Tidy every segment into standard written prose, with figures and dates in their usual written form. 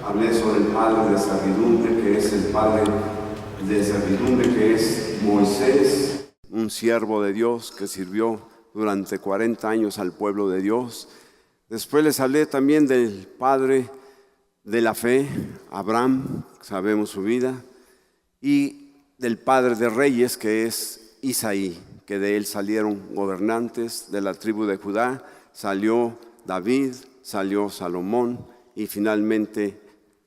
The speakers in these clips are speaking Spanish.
hablé sobre el padre de servidumbre, que es el padre de servidumbre, que es Moisés, un siervo de Dios que sirvió durante 40 años al pueblo de Dios. Después les hablé también del padre de la fe, Abraham, sabemos su vida, y del padre de reyes, que es Isaí, que de él salieron gobernantes de la tribu de Judá, salió David, salió Salomón y finalmente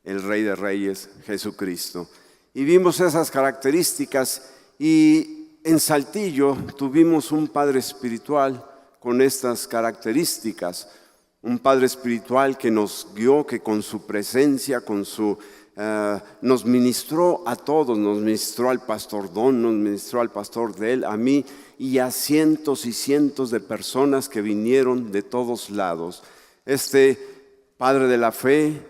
el Rey de Reyes, Jesucristo. Y vimos esas características, y en Saltillo tuvimos un padre espiritual con estas características, un padre espiritual que nos guió, que con su presencia, nos ministró a todos, nos ministró al pastor Don, nos ministró al pastor Del, a mí y a cientos y cientos de personas que vinieron de todos lados. Este padre de la fe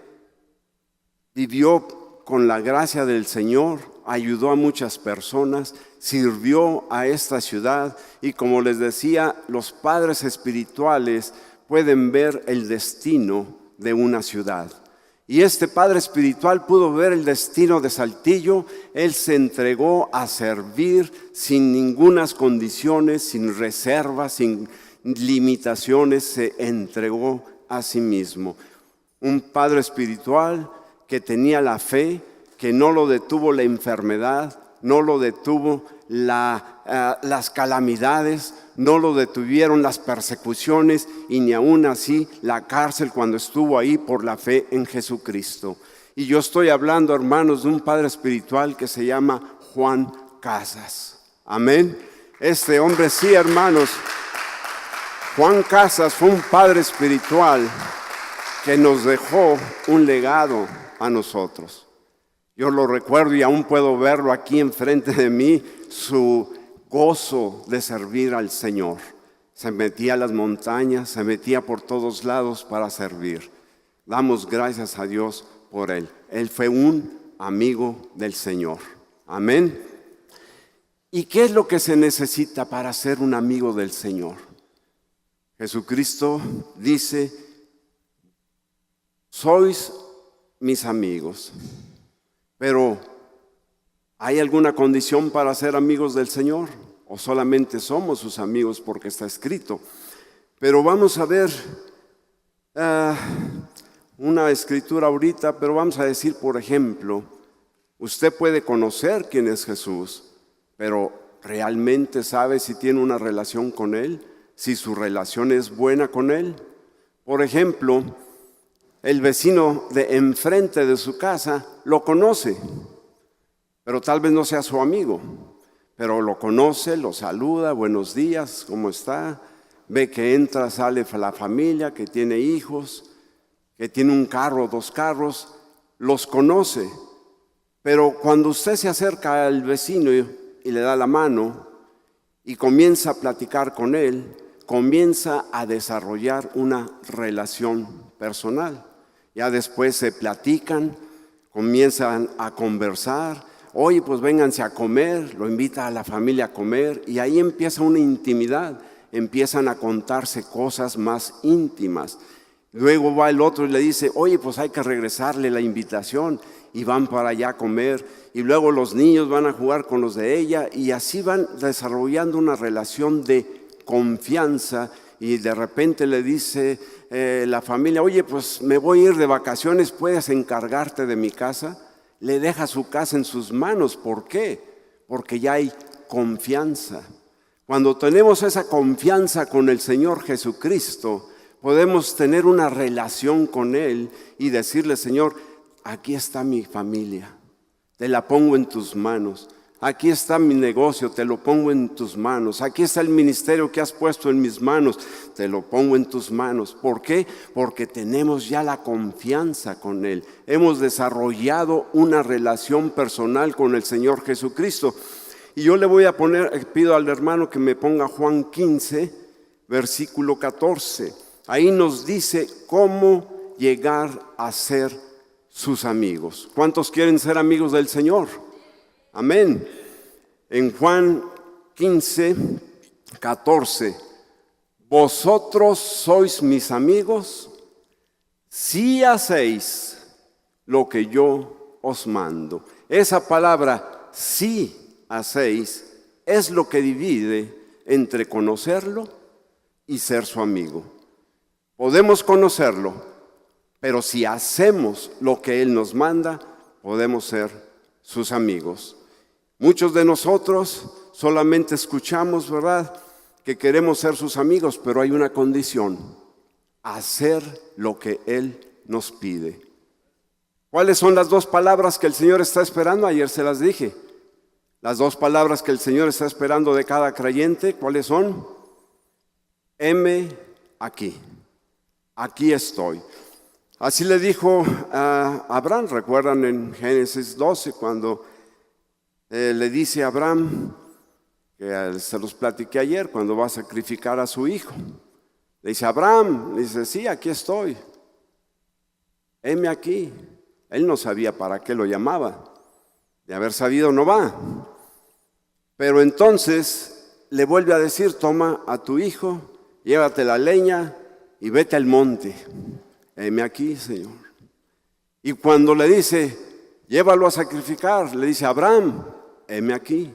vivió con la gracia del Señor, ayudó a muchas personas, sirvió a esta ciudad, y como les decía, los padres espirituales pueden ver el destino de una ciudad. Y este padre espiritual pudo ver el destino de Saltillo. Él se entregó a servir sin ningunas condiciones, sin reservas, sin limitaciones, se entregó a sí mismo. Un padre espiritual que tenía la fe, que no lo detuvo la enfermedad, no lo detuvo las calamidades, no lo detuvieron las persecuciones, y ni aún así la cárcel, cuando estuvo ahí por la fe en Jesucristo. Y yo estoy hablando, hermanos, de un padre espiritual que se llama Juan Casas. Amén. Este hombre, sí, hermanos, Juan Casas fue un padre espiritual que nos dejó un legado a nosotros. Yo lo recuerdo y aún puedo verlo aquí enfrente de mí, su gozo de servir al Señor. Se metía a las montañas, se metía por todos lados para servir. Damos gracias a Dios por él. Él fue un amigo del Señor. Amén. ¿Y qué es lo que se necesita para ser un amigo del Señor? Jesucristo dice: sois mis amigos. Pero, ¿hay alguna condición para ser amigos del Señor? ¿O solamente somos sus amigos porque está escrito? Pero vamos a ver una escritura ahorita, pero vamos a decir, por ejemplo, usted puede conocer quién es Jesús, pero ¿realmente sabe si tiene una relación con Él? ¿Si su relación es buena con Él? Por ejemplo, el vecino de enfrente de su casa lo conoce, pero tal vez no sea su amigo, pero lo conoce, lo saluda, buenos días, ¿cómo está? Ve que entra, sale la familia, que tiene hijos, que tiene un carro, 2 carros, los conoce. Pero cuando usted se acerca al vecino y le da la mano y comienza a platicar con él, comienza a desarrollar una relación personal. Ya después se platican, comienzan a conversar. Oye, pues vénganse a comer, lo invita a la familia a comer, y ahí empieza una intimidad, empiezan a contarse cosas más íntimas. Luego va el otro y le dice: oye, pues hay que regresarle la invitación, y van para allá a comer, y luego los niños van a jugar con los de ella, y así van desarrollando una relación de confianza. Y de repente le dice la familia: oye, pues me voy a ir de vacaciones, ¿puedes encargarte de mi casa? Le deja su casa en sus manos. ¿Por qué? Porque ya hay confianza. Cuando tenemos esa confianza con el Señor Jesucristo, podemos tener una relación con Él y decirle: Señor, aquí está mi familia, te la pongo en tus manos. Aquí está mi negocio, te lo pongo en tus manos. Aquí está el ministerio que has puesto en mis manos, te lo pongo en tus manos. ¿Por qué? Porque tenemos ya la confianza con Él. Hemos desarrollado una relación personal con el Señor Jesucristo. Y yo le voy a pido al hermano que me ponga Juan 15, versículo 14. Ahí nos dice cómo llegar a ser sus amigos. ¿Cuántos quieren ser amigos del Señor? Amén. En Juan 15, 14, vosotros sois mis amigos si hacéis lo que yo os mando. Esa palabra, si hacéis, es lo que divide entre conocerlo y ser su amigo. Podemos conocerlo, pero si hacemos lo que Él nos manda, podemos ser sus amigos. Muchos de nosotros solamente escuchamos, ¿verdad?, que queremos ser sus amigos, pero hay una condición: hacer lo que Él nos pide. ¿Cuáles son las dos palabras que el Señor está esperando? Ayer se las dije. Las dos palabras que el Señor está esperando de cada creyente, ¿cuáles son? Heme aquí. Aquí estoy. Así le dijo a Abraham. ¿Recuerdan en Génesis 12 cuando le dice a Abraham, que se los platiqué ayer, cuando va a sacrificar a su hijo? Le dice Abraham, le dice, sí, aquí estoy. Heme aquí. Él no sabía para qué lo llamaba. De haber sabido no va. Pero entonces le vuelve a decir, toma a tu hijo, llévate la leña y vete al monte. Heme aquí, Señor. Y cuando le dice, llévalo a sacrificar, le dice Abraham, heme aquí.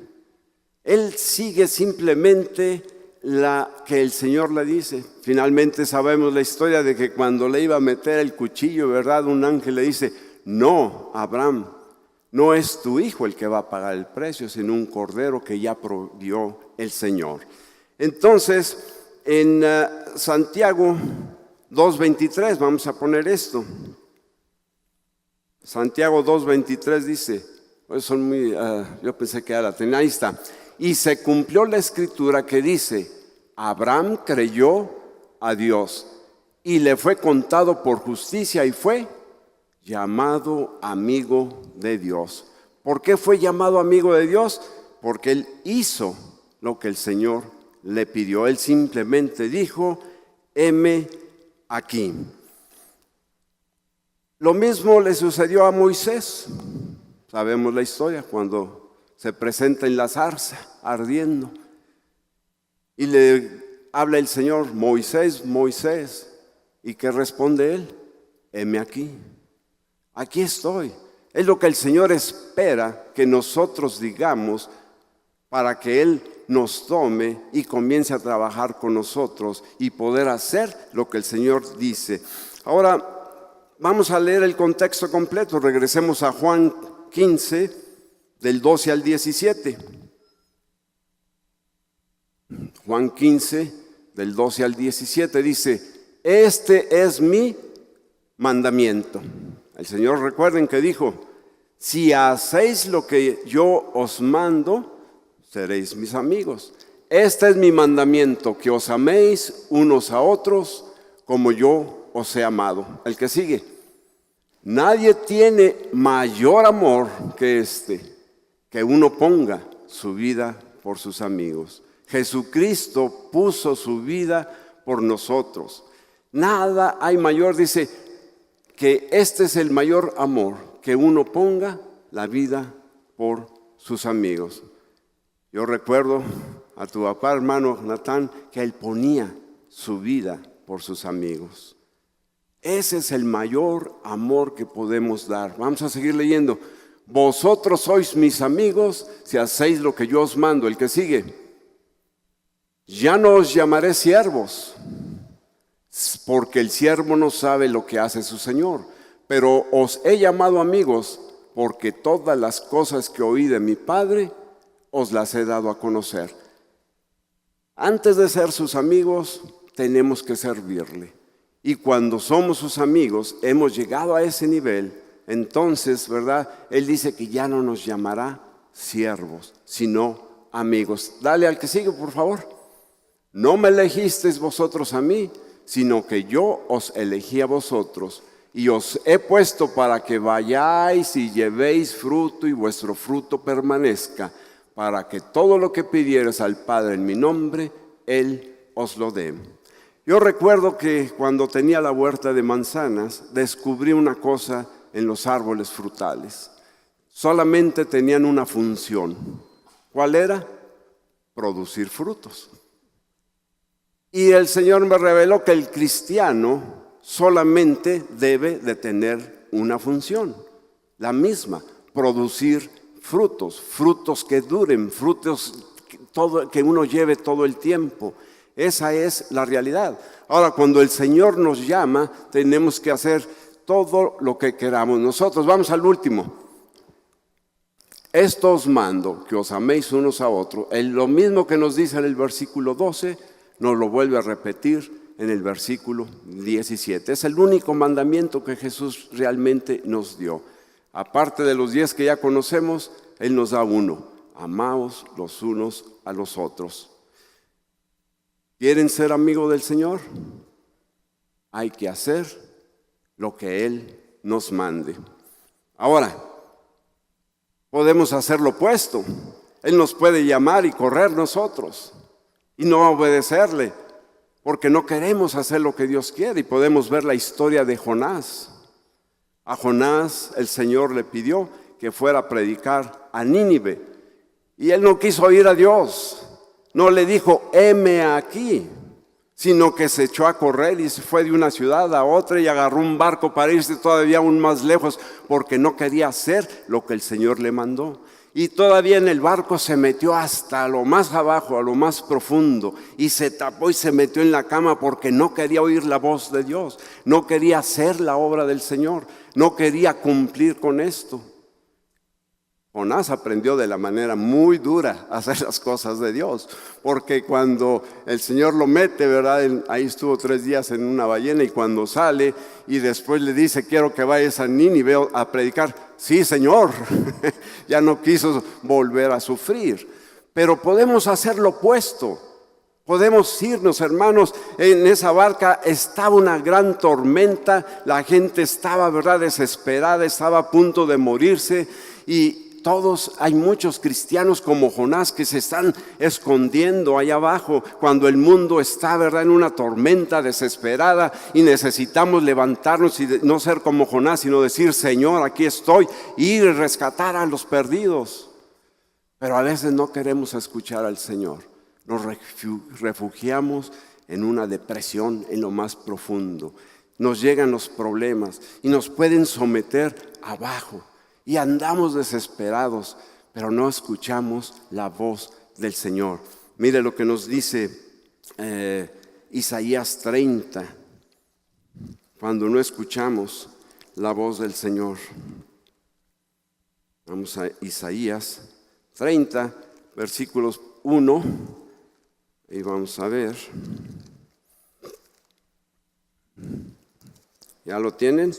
Él sigue simplemente la que el Señor le dice. Finalmente sabemos la historia de que cuando le iba a meter el cuchillo, ¿verdad?, un ángel le dice, no, Abraham, no es tu hijo el que va a pagar el precio, sino un cordero que ya proveyó el Señor. Entonces, en Santiago 2:23, vamos a poner esto. Santiago 2:23 dice, pues son muy, yo pensé que ya la tenía, ahí está. Y se cumplió la escritura que dice, Abraham creyó a Dios y le fue contado por justicia y fue llamado amigo de Dios. ¿Por qué fue llamado amigo de Dios? Porque él hizo lo que el Señor le pidió. Él simplemente dijo, heme aquí. Lo mismo le sucedió a Moisés. Sabemos la historia cuando se presenta en la zarza ardiendo y le habla el Señor, Moisés, Moisés. ¿Y qué responde él? Heme aquí. Aquí estoy. Es lo que el Señor espera que nosotros digamos para que Él nos tome y comience a trabajar con nosotros y poder hacer lo que el Señor dice. Ahora vamos a leer el contexto completo. Regresemos a Juan 15, del 12 al 17. Juan 15, del 12 al 17 dice, este es mi mandamiento. El Señor, recuerden que dijo, si hacéis lo que yo os mando, seréis mis amigos. Este es mi mandamiento, que os améis unos a otros como yo os he amado. El que sigue. Nadie tiene mayor amor que este, que uno ponga su vida por sus amigos. Jesucristo puso su vida por nosotros. Nada hay mayor, dice, que este es el mayor amor, que uno ponga la vida por sus amigos. Yo recuerdo a tu papá, hermano Natán, que él ponía su vida por sus amigos. Ese es el mayor amor que podemos dar. Vamos a seguir leyendo. Vosotros sois mis amigos si hacéis lo que yo os mando. El que sigue. Ya no os llamaré siervos, porque el siervo no sabe lo que hace su Señor, pero os he llamado amigos, porque todas las cosas que oí de mi Padre os las he dado a conocer. Antes de ser sus amigos, tenemos que servirle. Y cuando somos sus amigos, hemos llegado a ese nivel, entonces, ¿verdad? Él dice que ya no nos llamará siervos, sino amigos. Dale al que sigue, por favor. No me elegisteis vosotros a mí, sino que yo os elegí a vosotros y os he puesto para que vayáis y llevéis fruto y vuestro fruto permanezca, para que todo lo que pidieres al Padre en mi nombre, Él os lo dé. Yo recuerdo que cuando tenía la huerta de manzanas, descubrí una cosa en los árboles frutales. Solamente tenían una función. ¿Cuál era? Producir frutos. Y el Señor me reveló que el cristiano solamente debe de tener una función. la misma, producir frutos que duren, frutos que uno lleve todo el tiempo. Esa es la realidad. Ahora, cuando el Señor nos llama, tenemos que hacer todo lo que queramos. Nosotros vamos al último. Esto os mando, que os améis unos a otros. Lo mismo que nos dice en el versículo 12, nos lo vuelve a repetir en el versículo 17. Es el único mandamiento que Jesús realmente nos dio. Aparte de los 10 que ya conocemos, Él nos da uno: amaos los unos a los otros. ¿Quieren ser amigos del Señor? Hay que hacer lo que Él nos mande. Ahora, podemos hacer lo opuesto. Él nos puede llamar y correr nosotros y no obedecerle, porque no queremos hacer lo que Dios quiere. Y podemos ver la historia de Jonás. A Jonás el Señor le pidió que fuera a predicar a Nínive, y él no quiso oír a Dios. No le dijo, heme aquí, sino que se echó a correr y se fue de una ciudad a otra y agarró un barco para irse todavía aún más lejos, porque no quería hacer lo que el Señor le mandó. Y todavía en el barco se metió hasta lo más abajo, a lo más profundo, y se tapó y se metió en la cama porque no quería oír la voz de Dios, no quería hacer la obra del Señor, no quería cumplir con esto. Jonás aprendió de la manera muy dura a hacer las cosas de Dios, porque cuando el Señor lo mete, ¿verdad? Ahí estuvo 3 días en una ballena, y cuando sale y después le dice, quiero que vayas a Nínive a predicar. Sí, Señor, ya no quiso volver a sufrir. Pero podemos hacer lo opuesto. Podemos irnos, hermanos. En esa barca estaba una gran tormenta, la gente estaba, ¿verdad?, desesperada, estaba a punto de morirse, y hay muchos cristianos como Jonás que se están escondiendo allá abajo cuando el mundo está, ¿verdad?, en una tormenta desesperada, y necesitamos levantarnos y no ser como Jonás, sino decir, Señor, aquí estoy, ir y rescatar a los perdidos. Pero a veces no queremos escuchar al Señor. Nos refugiamos en una depresión en lo más profundo. Nos llegan los problemas y nos pueden someter abajo. Y andamos desesperados, pero no escuchamos la voz del Señor. Mire lo que nos dice Isaías 30, cuando no escuchamos la voz del Señor. Vamos a Isaías 30, versículos 1, y vamos a ver. ¿Ya lo tienen?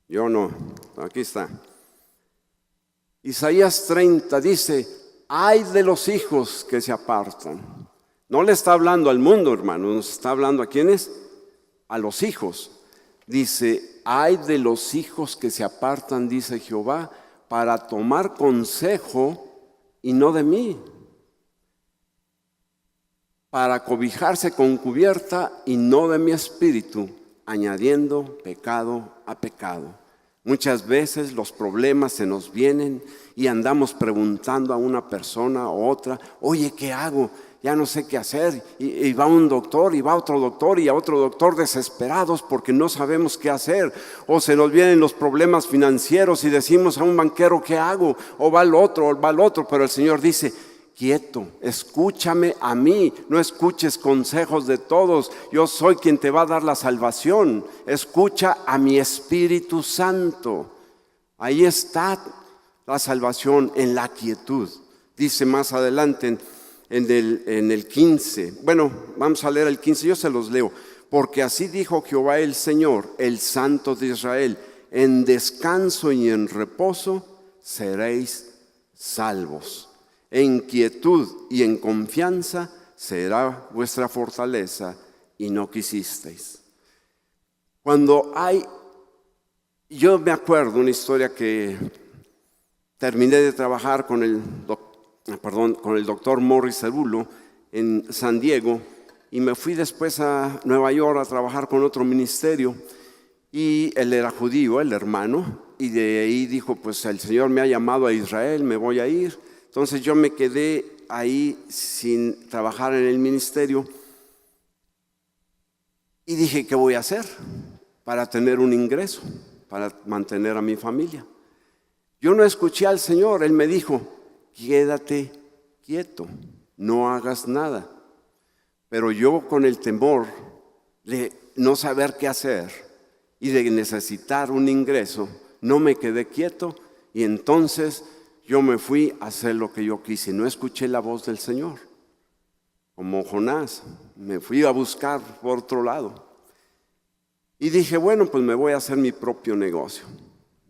Yo no, aquí está. Isaías 30 dice, ay de los hijos que se apartan. No le está hablando al mundo, hermano, nos está hablando a quiénes, a los hijos. Dice, ay de los hijos que se apartan, dice Jehová, para tomar consejo y no de mí, para cobijarse con cubierta y no de mi espíritu, añadiendo pecado a pecado. Muchas veces los problemas se nos vienen y andamos preguntando a una persona o otra, oye, ¿qué hago? Ya no sé qué hacer. Y va un doctor y va otro doctor y a otro doctor, desesperados porque no sabemos qué hacer. O se nos vienen los problemas financieros y decimos a un banquero, ¿qué hago? O va al otro, pero el Señor dice, quieto, escúchame a mí, no escuches consejos de todos, yo soy quien te va a dar la salvación, escucha a mi Espíritu Santo. Ahí está la salvación, en la quietud. Dice más adelante en el 15, bueno, vamos a leer el 15, yo se los leo. Porque así dijo Jehová el Señor, el Santo de Israel, en descanso y en reposo seréis salvos. En quietud y en confianza será vuestra fortaleza, y no quisisteis. Yo me acuerdo una historia que terminé de trabajar con el doctor Morris Cerulo en San Diego, y me fui después a Nueva York a trabajar con otro ministerio, y él era judío, el hermano, y de ahí dijo, pues el Señor me ha llamado a Israel, me voy a ir. Entonces yo me quedé ahí sin trabajar en el ministerio y dije, ¿qué voy a hacer para tener un ingreso? para mantener a mi familia. Yo no escuché al Señor, Él me dijo, quédate quieto, no hagas nada. Pero yo con el temor de no saber qué hacer y de necesitar un ingreso, no me quedé quieto y entonces yo me fui a hacer lo que yo quise. No escuché la voz del Señor. Como Jonás, me fui a buscar por otro lado. Y dije, bueno, pues me voy a hacer mi propio negocio.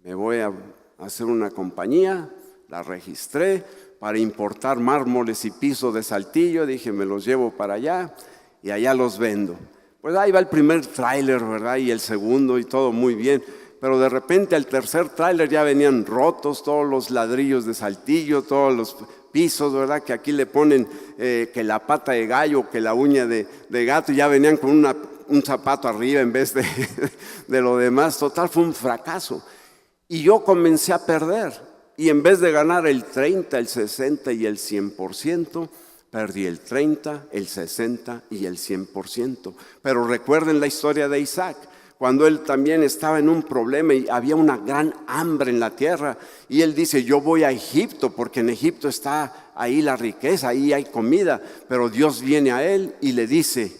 Me voy a hacer una compañía, la registré para importar mármoles y pisos de Saltillo. Dije, me los llevo para allá y allá los vendo. Pues ahí va el primer tráiler, ¿verdad? Y el segundo y todo muy bien. Pero de repente al tercer tráiler ya venían rotos todos los ladrillos de Saltillo, todos los pisos, ¿verdad? Que aquí le ponen que la pata de gallo, que la uña de gato, y ya venían con un zapato arriba en vez de lo demás. Total, fue un fracaso. Y yo comencé a perder. Y en vez de ganar el 30, el 60 y el 100%, perdí el 30, el 60 y el 100%. Pero recuerden la historia de Isaac, cuando él también estaba en un problema y había una gran hambre en la tierra. Y él dice, yo voy a Egipto, porque en Egipto está ahí la riqueza, ahí hay comida. Pero Dios viene a él y le dice,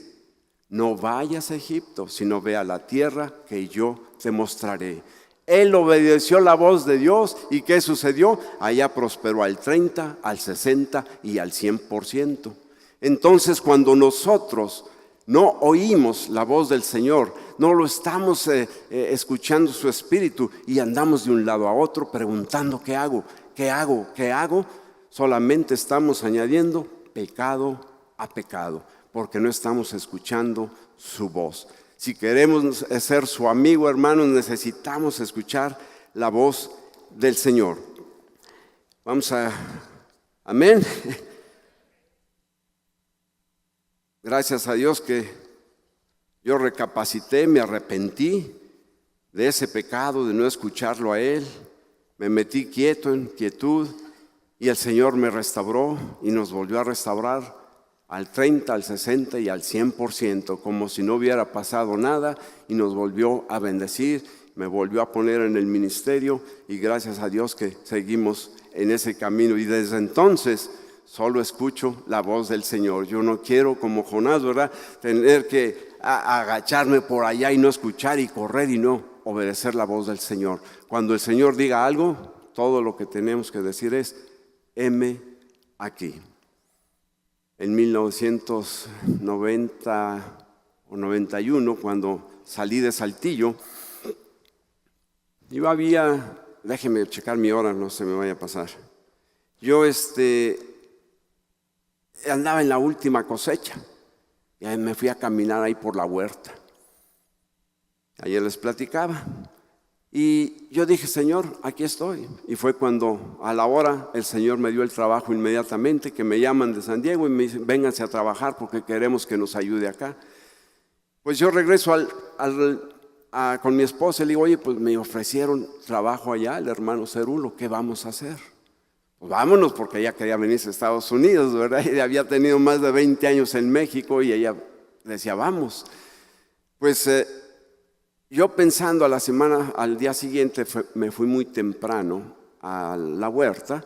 no vayas a Egipto, sino ve a la tierra que yo te mostraré. Él obedeció la voz de Dios y ¿qué sucedió? Allá prosperó al 30, al 60 y al 100%. Entonces cuando nosotros no oímos la voz del Señor, no lo estamos escuchando su espíritu y andamos de un lado a otro preguntando ¿qué hago? ¿Qué hago? ¿Qué hago? Solamente estamos añadiendo pecado a pecado porque no estamos escuchando su voz. Si queremos ser su amigo, hermanos, necesitamos escuchar la voz del Señor. Vamos a... Amén. Gracias a Dios que yo recapacité, me arrepentí de ese pecado, de no escucharlo a Él. Me metí quieto, en quietud, y el Señor me restauró y nos volvió a restaurar al 30, al 60 y al 100%, como si no hubiera pasado nada, y nos volvió a bendecir, me volvió a poner en el ministerio, y gracias a Dios que seguimos en ese camino. Y desde entonces solo escucho la voz del Señor. Yo no quiero, como Jonás, ¿verdad?, tener que agacharme por allá y no escuchar y correr y no obedecer la voz del Señor. Cuando el Señor diga algo, todo lo que tenemos que decir es, heme aquí. En 1990 o 91, cuando salí de Saltillo, yo déjeme checar mi hora, no se me vaya a pasar. Yo andaba en la última cosecha y ahí me fui a caminar ahí por la huerta. Ayer les platicaba. Y yo dije, Señor, aquí estoy. Y fue cuando a la hora el Señor me dio el trabajo inmediatamente, que me llaman de San Diego y me dicen, vénganse a trabajar porque queremos que nos ayude acá. Pues yo regreso con mi esposa y le digo, oye, pues me ofrecieron trabajo allá, el hermano Cerulo, ¿qué vamos a hacer? Pues vámonos, porque ella quería venirse a Estados Unidos, ¿verdad? Y había tenido más de 20 años en México y ella decía, vamos. Pues yo pensando al día siguiente me fui muy temprano a la huerta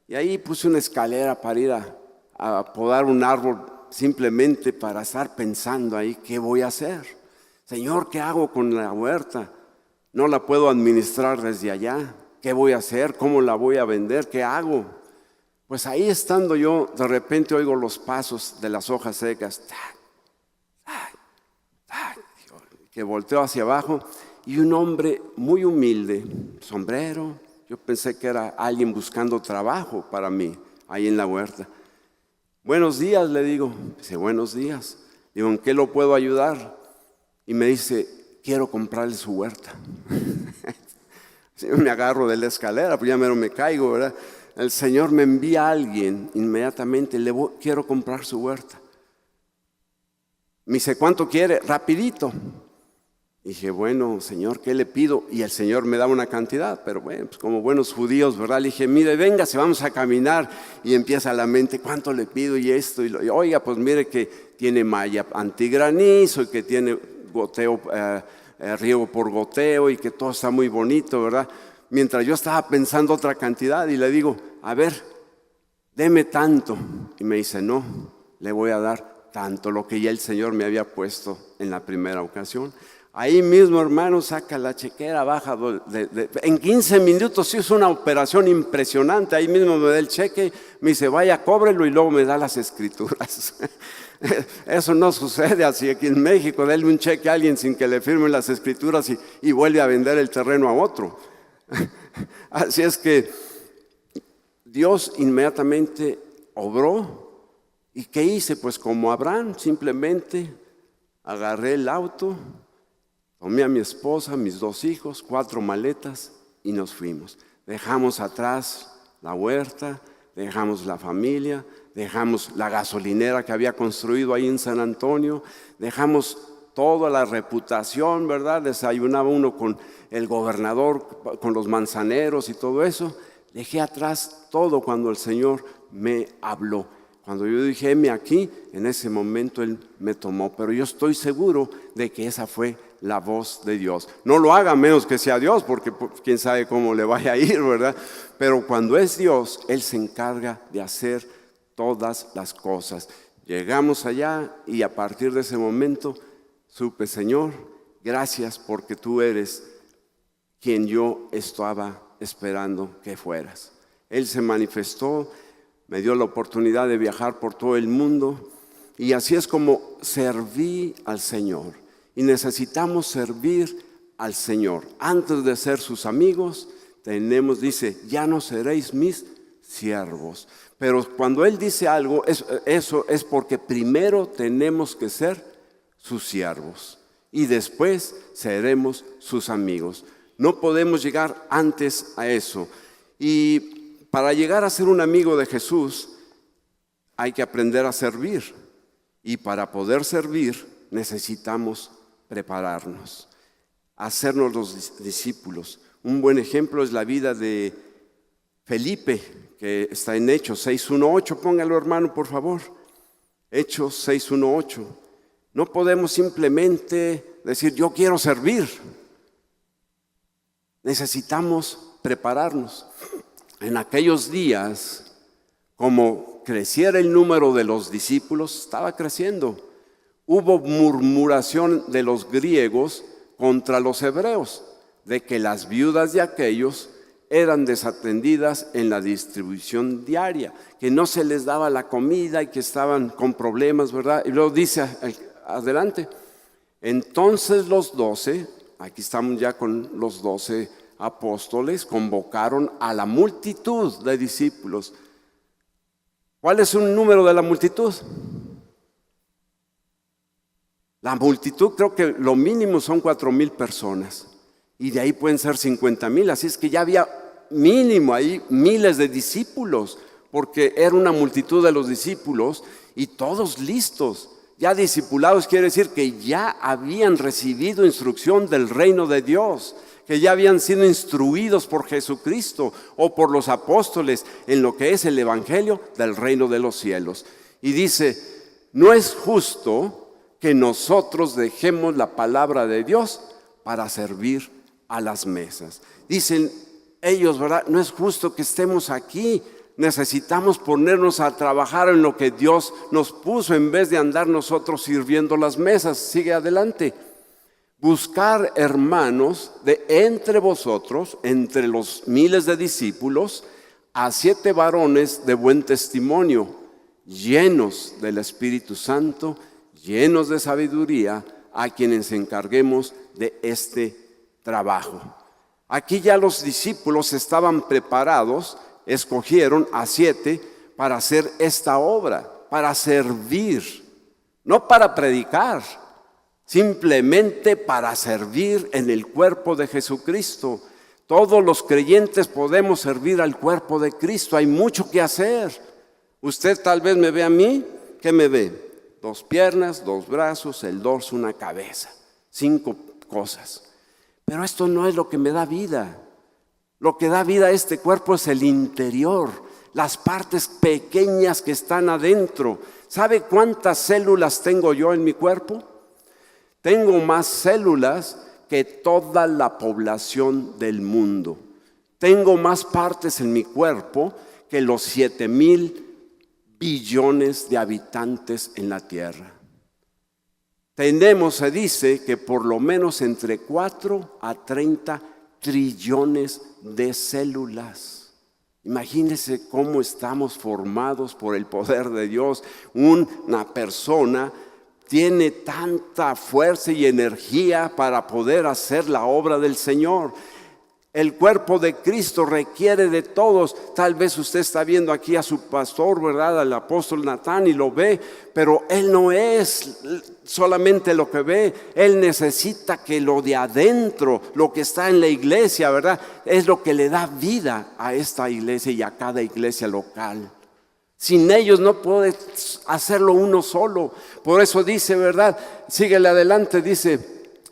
y ahí puse una escalera para ir a podar un árbol simplemente para estar pensando ahí qué voy a hacer. Señor, ¿qué hago con la huerta? No la puedo administrar desde allá. ¿Qué voy a hacer? ¿Cómo la voy a vender? ¿Qué hago? Pues ahí estando yo, de repente oigo los pasos de las hojas secas. Que volteó hacia abajo y un hombre muy humilde, sombrero, yo pensé que era alguien buscando trabajo para mí, ahí en la huerta. Buenos días, le digo. Dice, buenos días. Digo, ¿en qué lo puedo ayudar? Y me dice, quiero comprarle su huerta. Yo me agarro de la escalera, pues ya me caigo, ¿verdad? El Señor me envía a alguien inmediatamente, quiero comprar su huerta. Me dice, ¿cuánto quiere? Rapidito. Dije, bueno, Señor, ¿qué le pido? Y el Señor me daba una cantidad, pero bueno, pues como buenos judíos, ¿verdad? Le dije, mire, véngase, vamos a caminar. Y empieza la mente, ¿cuánto le pido? Y esto, y oiga, pues mire que tiene malla antigranizo y que tiene goteo riego por goteo y que todo está muy bonito, ¿verdad? Mientras yo estaba pensando otra cantidad y le digo, a ver, deme tanto. Y me dice, no, le voy a dar tanto, lo que ya el Señor me había puesto en la primera ocasión. Ahí mismo, hermano, saca la chequera, baja, en 15 minutos hizo una operación impresionante. Ahí mismo me da el cheque, me dice, vaya, cóbrelo, y luego me da las escrituras. Eso no sucede así aquí en México. Dale un cheque a alguien sin que le firmen las escrituras y vuelve a vender el terreno a otro. Así es que Dios inmediatamente obró. ¿Y qué hice? Pues como Abraham, simplemente agarré el auto, tomé a mi esposa, mis 2 hijos, 4 maletas y nos fuimos. Dejamos atrás la huerta, dejamos la familia, dejamos la gasolinera que había construido ahí en San Antonio, dejamos toda la reputación, ¿verdad? Desayunaba uno con el gobernador, con los manzaneros y todo eso. Dejé atrás todo cuando el Señor me habló. Cuando yo dije, heme aquí, en ese momento Él me tomó. Pero yo estoy seguro de que esa fue la voz de Dios. No lo haga menos que sea Dios, porque quién sabe cómo le vaya a ir, ¿verdad? Pero cuando es Dios, Él se encarga de hacer todas las cosas. Llegamos allá y a partir de ese momento supe, Señor, gracias porque tú eres quien yo estaba esperando que fueras. Él se manifestó, me dio la oportunidad de viajar por todo el mundo y así es como serví al Señor. Y necesitamos servir al Señor. Antes de ser sus amigos, dice, ya no seréis mis siervos. Pero cuando Él dice algo, eso es porque primero tenemos que ser sus siervos y después seremos sus amigos. No podemos llegar antes a eso. Y para llegar a ser un amigo de Jesús hay que aprender a servir. Y para poder servir necesitamos prepararnos, hacernos los discípulos. Un buen ejemplo es la vida de Felipe, que está en Hechos 6:1-8. Póngalo, hermano, por favor. Hechos 6:1-8. No podemos simplemente decir, yo quiero servir. Necesitamos prepararnos. En aquellos días, como creciera el número de los discípulos, estaba creciendo. Hubo murmuración de los griegos contra los hebreos, de que las viudas de aquellos eran desatendidas en la distribución diaria, que no se les daba la comida y que estaban con problemas, ¿verdad? Y luego dice adelante, entonces los 12, aquí estamos ya con los 12 apóstoles, convocaron a la multitud de discípulos. ¿Cuál es un número de la multitud? La multitud creo que lo mínimo son 4,000 personas y de ahí pueden ser 50,000, así es que ya había mínimo ahí miles de discípulos, porque era una multitud de los discípulos y todos listos. Ya discipulados quiere decir que ya habían recibido instrucción del reino de Dios, que ya habían sido instruidos por Jesucristo o por los apóstoles en lo que es el evangelio del reino de los cielos. Y dice, no es justo que nosotros dejemos la palabra de Dios para servir a las mesas. Dicen ellos, ¿verdad? No es justo que estemos aquí. Necesitamos ponernos a trabajar en lo que Dios nos puso en vez de andar nosotros sirviendo las mesas. Sigue adelante. Buscar, hermanos, de entre vosotros, entre los miles de discípulos, a 7 varones de buen testimonio, llenos del Espíritu Santo, llenos de sabiduría, a quienes encarguemos de este trabajo. Aquí ya los discípulos estaban preparados, escogieron a 7 para hacer esta obra, para servir, no para predicar, simplemente para servir en el cuerpo de Jesucristo. Todos los creyentes podemos servir al cuerpo de Cristo, hay mucho que hacer. Usted tal vez me ve a mí, ¿qué me ve? 2 piernas, 2 brazos, el dorso, una cabeza, 5 cosas. Pero esto no es lo que me da vida. Lo que da vida a este cuerpo es el interior, las partes pequeñas que están adentro. ¿Sabe cuántas células tengo yo en mi cuerpo? Tengo más células que toda la población del mundo. Tengo más partes en mi cuerpo que los 7,000 billones de habitantes en la tierra. Tenemos, se dice, que por lo menos entre 4 a 30 trillones de células. Imagínense cómo estamos formados por el poder de Dios. Una persona tiene tanta fuerza y energía para poder hacer la obra del Señor. El cuerpo de Cristo requiere de todos. Tal vez usted está viendo aquí a su pastor, ¿verdad? Al apóstol Natán, y lo ve, pero él no es solamente lo que ve. Él necesita que lo de adentro, lo que está en la iglesia, ¿verdad? Es lo que le da vida a esta iglesia y a cada iglesia local. Sin ellos no puede hacerlo uno solo. Por eso dice, ¿verdad? Síguele adelante, dice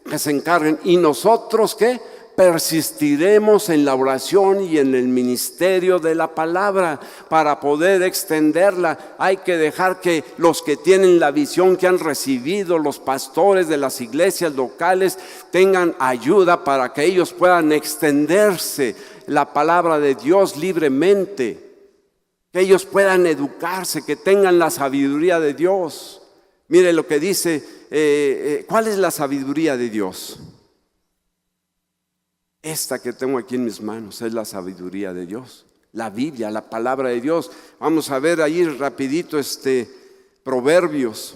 que se encarguen. ¿Y nosotros qué? Persistiremos en la oración y en el ministerio de la palabra para poder extenderla. Hay que dejar que los que tienen la visión que han recibido, los pastores de las iglesias locales, tengan ayuda para que ellos puedan extenderse la palabra de Dios libremente, que ellos puedan educarse, que tengan la sabiduría de Dios. Mire lo que dice, ¿cuál es la sabiduría de Dios? Esta que tengo aquí en mis manos es la sabiduría de Dios, la Biblia, la palabra de Dios. Vamos a ver ahí rapidito Proverbios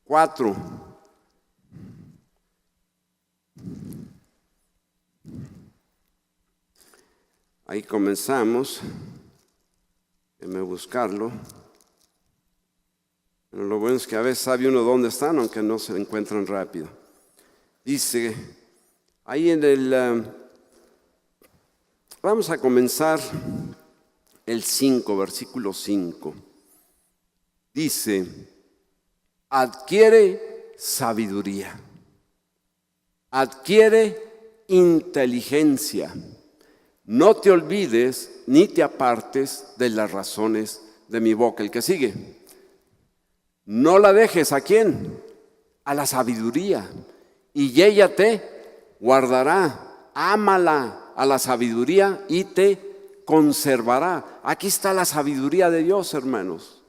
4. Ahí comenzamos. Déjame buscarlo. Pero lo bueno es que a veces sabe uno dónde están, aunque no se encuentran rápido. Dice, ahí vamos a comenzar el 5, versículo 5. Dice, adquiere sabiduría, adquiere inteligencia. No te olvides ni te apartes de las razones de mi boca. El que sigue. No la dejes, ¿a quién? A la sabiduría. Y ella te guardará. Ámala a la sabiduría y te conservará. Aquí está la sabiduría de Dios, hermanos.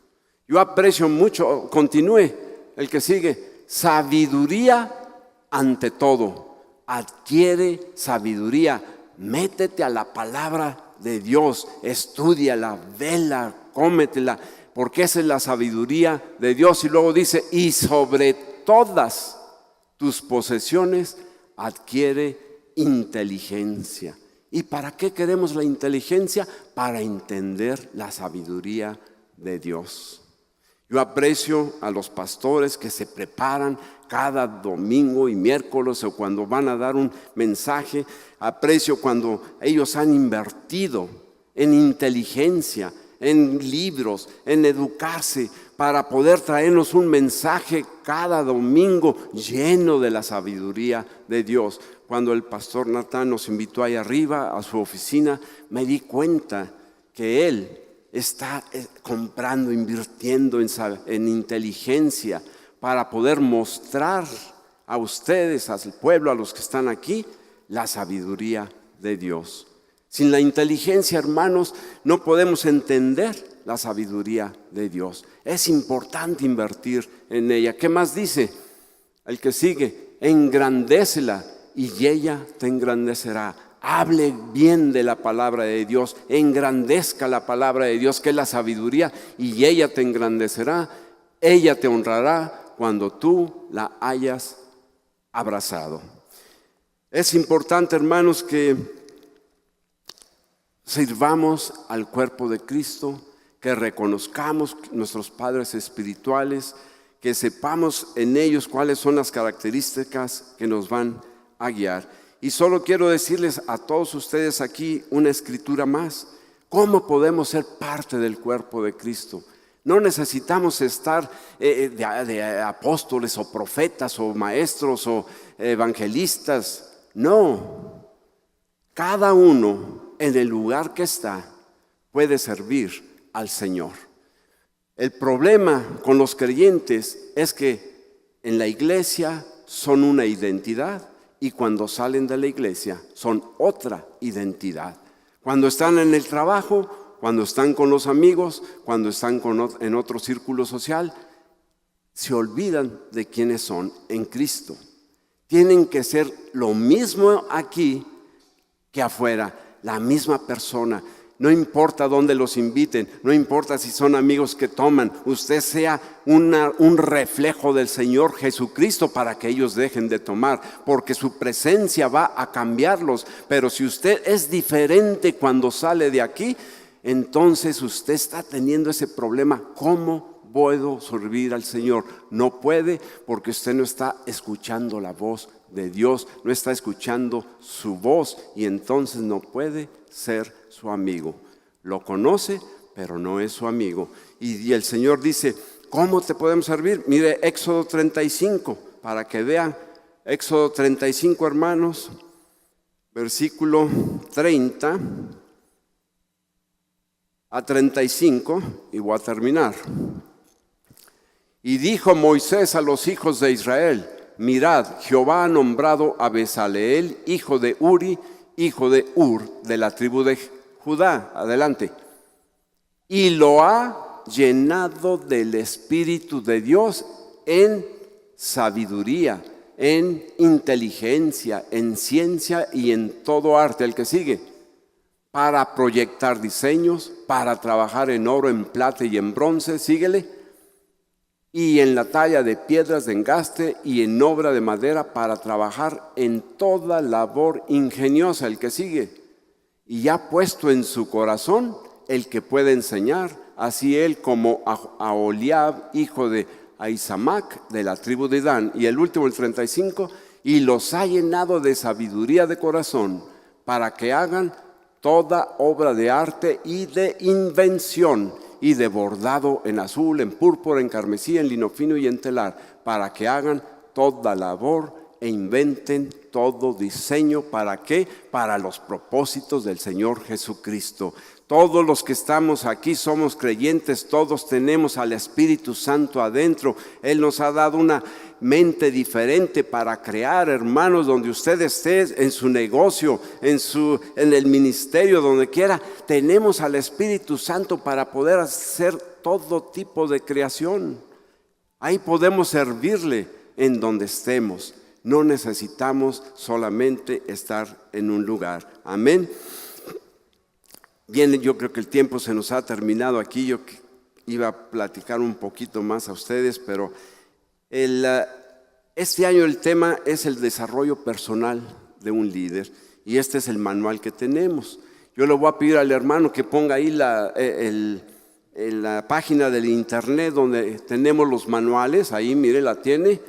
Yo aprecio mucho, continúe, el que sigue. Sabiduría ante todo. Adquiere sabiduría. Métete a la palabra de Dios, estúdiala, vela, cómetela, porque esa es la sabiduría de Dios. Y luego dice, y sobre todas tus posesiones adquiere inteligencia. ¿Y para qué queremos la inteligencia? Para entender la sabiduría de Dios. Yo aprecio a los pastores que se preparan cada domingo y miércoles o cuando van a dar un mensaje. Aprecio cuando ellos han invertido en inteligencia, en libros, en educarse para poder traernos un mensaje cada domingo lleno de la sabiduría de Dios. Cuando el pastor Natán nos invitó ahí arriba a su oficina, me di cuenta que él está comprando, invirtiendo en inteligencia para poder mostrar a ustedes, al pueblo, a los que están aquí, la sabiduría de Dios. Sin la inteligencia, hermanos, no podemos entender la sabiduría de Dios. Es importante invertir en ella. ¿Qué más dice? El que sigue, engrandécela y ella te engrandecerá. Hable bien de la palabra de Dios, engrandezca la palabra de Dios, que es la sabiduría, y ella te engrandecerá, ella te honrará cuando tú la hayas abrazado. Es importante, hermanos, que sirvamos al cuerpo de Cristo, que reconozcamos nuestros padres espirituales, que sepamos en ellos cuáles son las características que nos van a guiar. Y solo quiero decirles a todos ustedes aquí una escritura más. ¿Cómo podemos ser parte del cuerpo de Cristo? No necesitamos estar de apóstoles o profetas o maestros o evangelistas. No. Cada uno en el lugar que está puede servir al Señor. El problema con los creyentes es que en la iglesia son una identidad y cuando salen de la iglesia son otra identidad. Cuando están en el trabajo, cuando están con los amigos, cuando están en otro círculo social, se olvidan de quiénes son en Cristo. Tienen que ser lo mismo aquí que afuera, la misma persona. No importa dónde los inviten, no importa si son amigos que toman, usted sea un reflejo del Señor Jesucristo para que ellos dejen de tomar, porque su presencia va a cambiarlos. Pero si usted es diferente cuando sale de aquí, entonces usted está teniendo ese problema. ¿Cómo puedo servir al Señor? No puede, porque usted no está escuchando la voz de Dios, no está escuchando su voz, y entonces no puede ser su amigo. Lo conoce, pero no es su amigo. Y el Señor dice, ¿cómo te podemos servir? Mire Éxodo 35, para que vean. Éxodo 35, hermanos, versículo 30 a 35, y voy a terminar. Y dijo Moisés a los hijos de Israel: mirad, Jehová ha nombrado a Bezaleel, hijo de Uri, hijo de Ur, de la tribu de Judá. Adelante. Y lo ha llenado del Espíritu de Dios en sabiduría, en inteligencia, en ciencia y en todo arte. El que sigue. Para proyectar diseños, para trabajar en oro, en plata y en bronce. Síguele. Y en la talla de piedras de engaste y en obra de madera, para trabajar en toda labor ingeniosa. El que sigue. Y ya puesto en su corazón el que puede enseñar, así él como a Oliab, hijo de Ahisamac, de la tribu de Dan. Y el último, el 35, y los ha llenado de sabiduría de corazón, para que hagan toda obra de arte y de invención, y de bordado en azul, en púrpura, en carmesí, en lino fino y en telar, para que hagan toda labor e inventen todo diseño. ¿Para qué? Para los propósitos del Señor Jesucristo. Todos los que estamos aquí somos creyentes, todos tenemos al Espíritu Santo adentro. Él nos ha dado una mente diferente para crear, hermanos, donde usted esté, en su negocio, en el ministerio, donde quiera. Tenemos al Espíritu Santo para poder hacer todo tipo de creación. Ahí podemos servirle en donde estemos. No necesitamos solamente estar en un lugar. Amén. Bien, yo creo que el tiempo se nos ha terminado aquí. Yo iba a platicar un poquito más a ustedes, pero este año el tema es el desarrollo personal de un líder, y este es el manual que tenemos. Yo le voy a pedir al hermano que ponga ahí la página del internet donde tenemos los manuales. Ahí, mire, la tiene.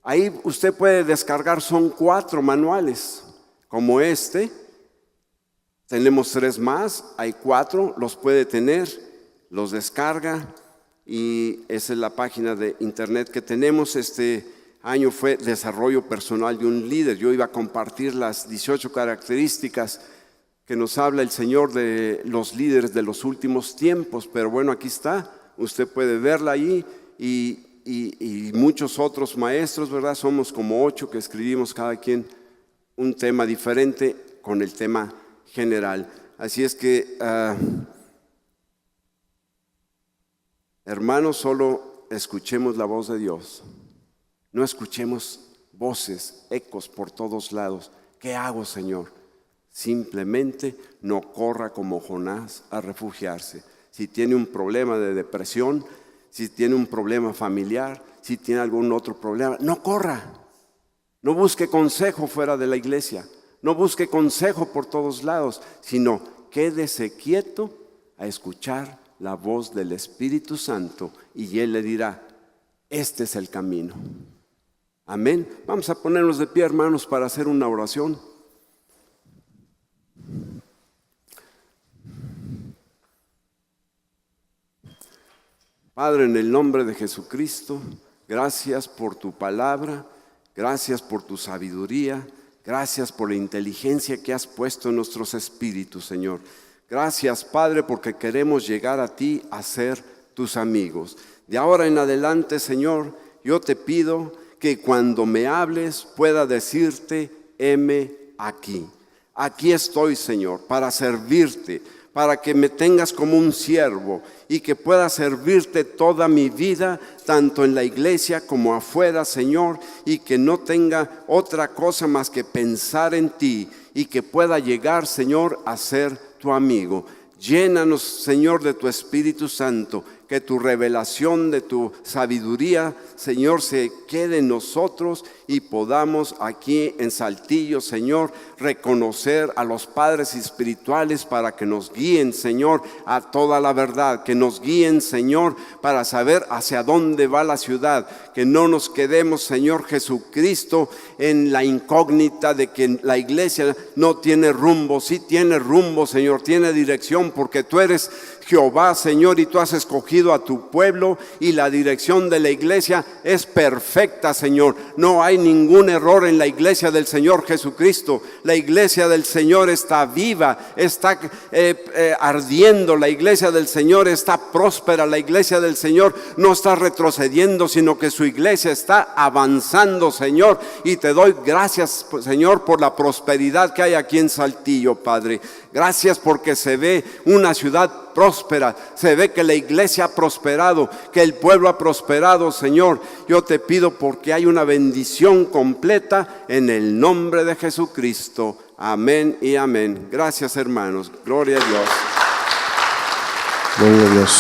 Ahí usted puede descargar, son 4 manuales como este. Tenemos 3 más, hay 4, los puede tener, los descarga, y esa es la página de internet que tenemos. Este año fue desarrollo personal de un líder. Yo iba a compartir las 18 características que nos habla el Señor de los líderes de los últimos tiempos, pero bueno, aquí está, usted puede verla ahí, y muchos otros maestros, ¿verdad? Somos como 8 que escribimos cada quien un tema diferente con el tema general. Así es que, hermanos, solo escuchemos la voz de Dios. No escuchemos voces, ecos por todos lados. ¿Qué hago, Señor? Simplemente no corra como Jonás a refugiarse. Si tiene un problema de depresión, si tiene un problema familiar, si tiene algún otro problema, no corra. No busque consejo fuera de la iglesia. No busque consejo por todos lados, sino quédese quieto a escuchar la voz del Espíritu Santo, y Él le dirá: este es el camino. Amén. Vamos a ponernos de pie, hermanos, para hacer una oración. Padre, en el nombre de Jesucristo, gracias por tu palabra, gracias por tu sabiduría, gracias por la inteligencia que has puesto en nuestros espíritus, Señor. Gracias, Padre, porque queremos llegar a ti a ser tus amigos. De ahora en adelante, Señor, yo te pido que cuando me hables pueda decirte, heme aquí. Aquí estoy, Señor, para servirte, para que me tengas como un siervo y que pueda servirte toda mi vida, tanto en la iglesia como afuera, Señor, y que no tenga otra cosa más que pensar en ti y que pueda llegar, Señor, a ser tu amigo. Llénanos, Señor, de tu Espíritu Santo, que tu revelación de tu sabiduría, Señor, se quede en nosotros y podamos aquí en Saltillo, Señor, reconocer a los padres espirituales para que nos guíen, Señor, a toda la verdad, que nos guíen, Señor, para saber hacia dónde va la ciudad, que no nos quedemos, Señor Jesucristo, en la incógnita de que la iglesia no tiene rumbo. Sí tiene rumbo, Señor, tiene dirección, porque tú eres Jehová, Señor, y tú has escogido a tu pueblo, y la dirección de la iglesia es perfecta, Señor. No hay ningún error en la iglesia del Señor Jesucristo. La iglesia del Señor está viva, está ardiendo. La iglesia del Señor está próspera. La iglesia del Señor no está retrocediendo, sino que su iglesia está avanzando, Señor. Y te doy gracias, Señor, por la prosperidad que hay aquí en Saltillo, Padre. Gracias porque se ve una ciudad próspera, se ve que la iglesia ha prosperado, que el pueblo ha prosperado, Señor. Yo te pido porque hay una bendición completa en el nombre de Jesucristo. Amén y amén. Gracias, hermanos. Gloria a Dios. Gloria a Dios.